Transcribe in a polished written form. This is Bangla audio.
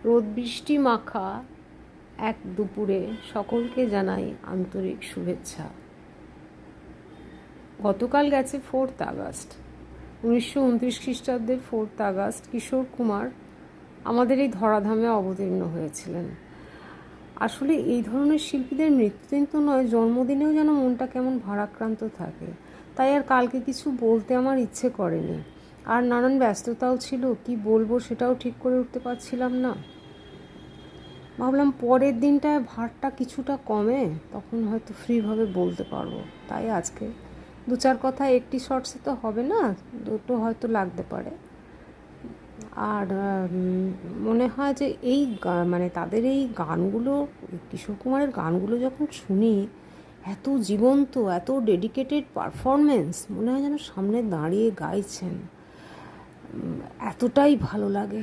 রোদ বৃষ্টি মাখা এক দুপুরে সকলকে জানাই আন্তরিক শুভেচ্ছা। গতকাল গেছে 4th আগস্ট, 1929 খ্রিস্টাব্দের 4th আগস্ট কিশোর কুমার আমাদের এই ধরাধামে অবতীর্ণ হয়েছিলেন। আসলে এই ধরনের শিল্পীদের মৃত্যুদিন তো নয়, জন্মদিনেও যেন মনটা কেমন ভারাক্রান্ত থাকে। তাই আর কালকে কিছু বলতে আমার ইচ্ছে করেনি, আর নানান ব্যস্ততাও ছিল, কি বলবো সেটাও ঠিক করে উঠতে পারছিলাম না। ভাবলাম পরের দিনটায় ভারটা কিছুটা কমে, তখন হয়তো ফ্রিভাবে বলতে পারবো। তাই আজকে দু চার কথা একটি শর্টসে তো হবে না, দুটো হয়তো লাগতে পারে। আর মনে হয় যে এই মানে তাদের এই গানগুলো, কিশোর কুমারের গানগুলো যখন শুনি, এত জীবন্ত, এত ডেডিকেটেড পারফরমেন্স, মনে হয় যেন সামনে দাঁড়িয়ে গাইছেন, এতটাই ভালো লাগে।